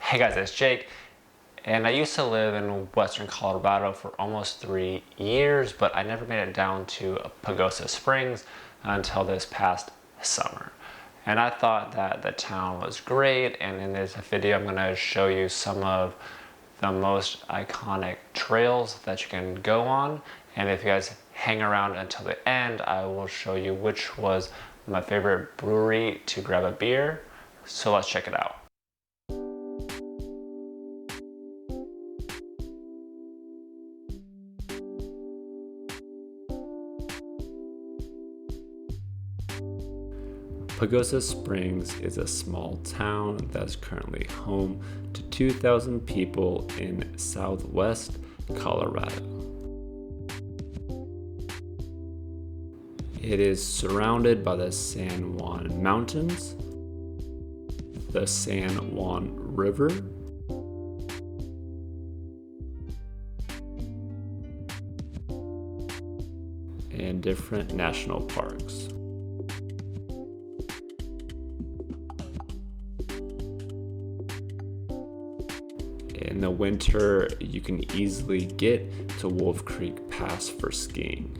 Hey guys, it's Jake, and I used to live in western Colorado for almost 3 years, but I never made it down to Pagosa Springs until this past summer. And I thought that the town was great, and in this video I'm going to show you some of the most iconic trails that you can go on. And if you guys hang around until the end, I will show you which was my favorite brewery to grab a beer. So let's check it out. Pagosa Springs is a small town that's currently home to 2,000 people in southwest Colorado. It is surrounded by the San Juan Mountains, the San Juan River, and different national parks. In the winter, you can easily get to Wolf Creek Pass for skiing.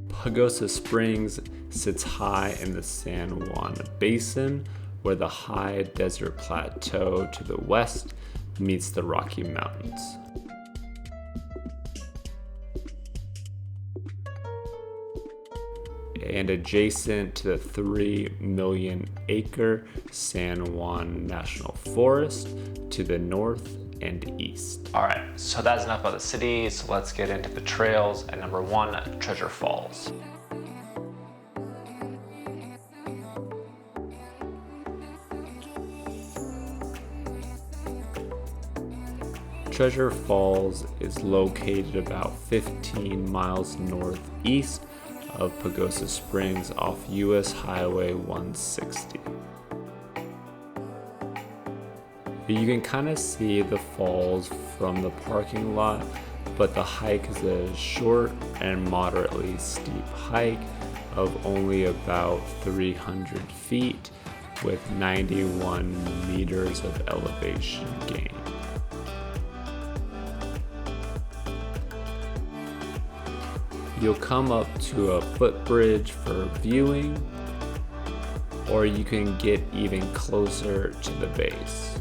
Pagosa Springs sits high in the San Juan Basin, where the high desert plateau to the west meets the Rocky Mountains. And adjacent to the 3 million acre San Juan National Forest to the north and east. All right, so that's enough about the city, so let's get into the trails. And number 1, Treasure Falls. Treasure Falls is located about 15 miles northeast of Pagosa Springs off US Highway 160. You can kind of see the falls from the parking lot, but the hike is a short and moderately steep hike of only about 300 feet with 91 meters of elevation gain. You'll come up to a footbridge for viewing, or you can get even closer to the base.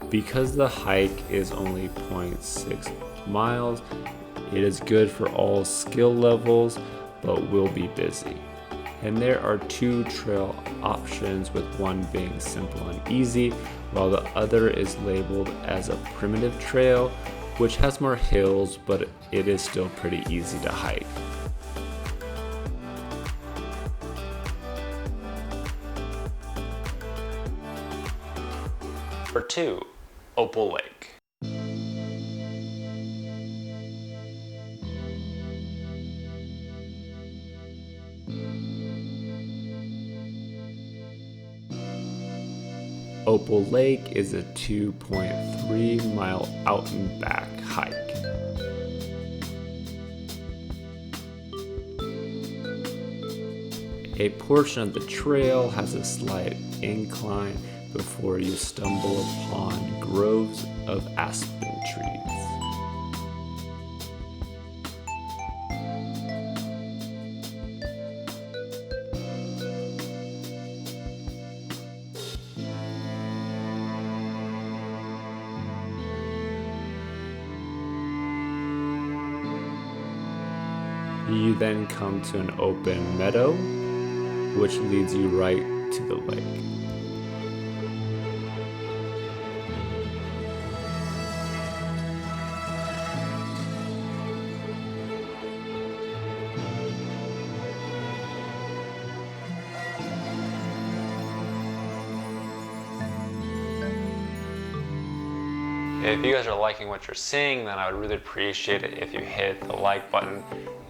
Because the hike is only 0.6 miles, it is good for all skill levels, but will be busy. And there are 2 trail options, with one being simple and easy, while the other is labeled as a primitive trail, which has more hills, but it is still pretty easy to hike. Number 2, Opal Lake. Opal Lake is a 2.3 mile out and back hike. A portion of the trail has a slight incline before you stumble upon groves of aspen trees. You then come to an open meadow, which leads you right to the lake. If you guys are liking what you're seeing, then I would really appreciate it if you hit the like button.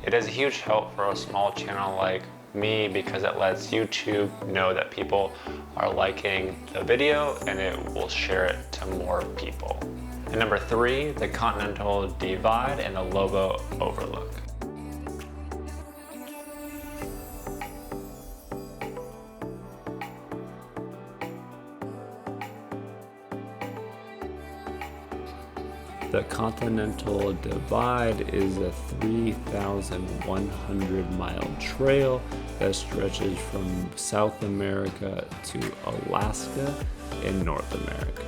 It is a huge help for a small channel like me because it lets YouTube know that people are liking the video and it will share it to more people. And number 3, the Continental Divide and the Lobo Overlook. The Continental Divide is a 3,100-mile trail that stretches from South America to Alaska in North America.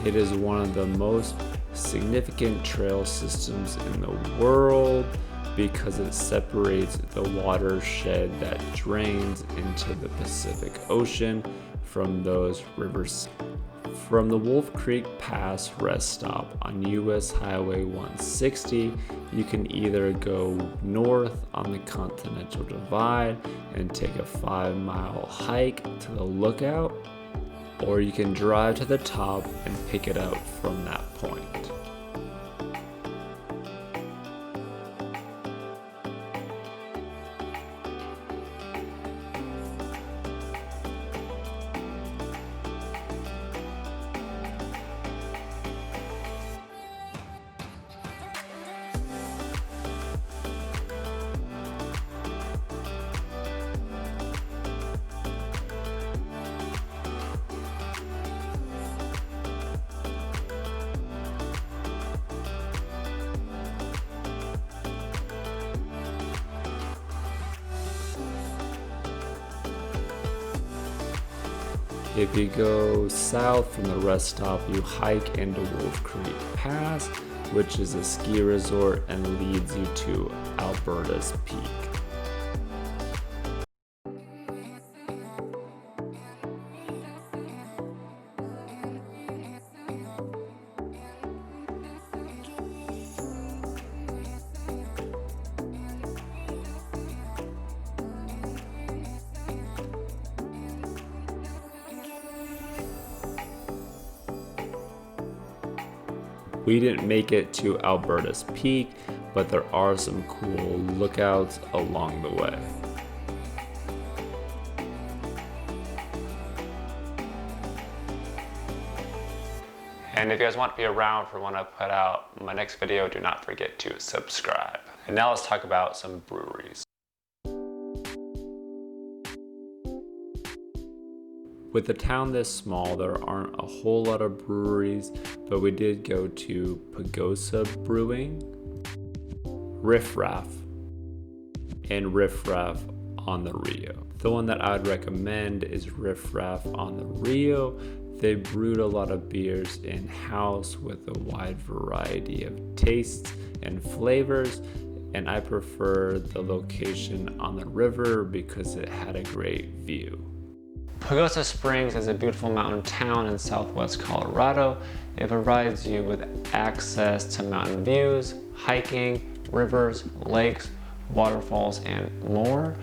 It is one of the most significant trail systems in the world because it separates the watershed that drains into the Pacific Ocean from those rivers. From the Wolf Creek Pass rest stop on US Highway 160, you can either go north on the Continental Divide and take a 5-mile hike to the lookout, or you can drive to the top and pick it up from that point. If you go south from the rest stop, you hike into Wolf Creek Pass, which is a ski resort and leads you to Alberta's Peak. We didn't make it to Alberta's Peak, but there are some cool lookouts along the way. And if you guys want to be around for when I put out my next video, do not forget to subscribe. And now let's talk about some breweries. With a town this small, there aren't a whole lot of breweries, but we did go to Pagosa Brewing, Riff Raff, and Riff Raff on the Rio. The one that I would recommend is Riff Raff on the Rio. They brewed a lot of beers in-house with a wide variety of tastes and flavors, and I prefer the location on the river because it had a great view. Pagosa Springs is a beautiful mountain town in southwest Colorado. It provides you with access to mountain views, hiking, rivers, lakes, waterfalls, and more.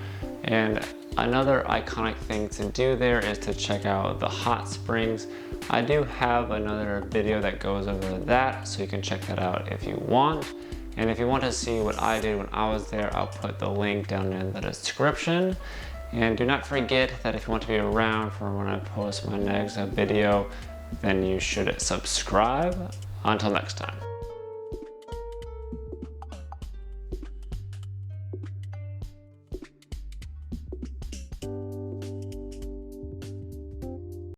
And another iconic thing to do there is to check out the hot springs. I do have another video that goes over that, so you can check that out if you want. And if you want to see what I did when I was there, I'll put the link down in the description. And do not forget that if you want to be around for when I post my next video, then you should subscribe. Until next time.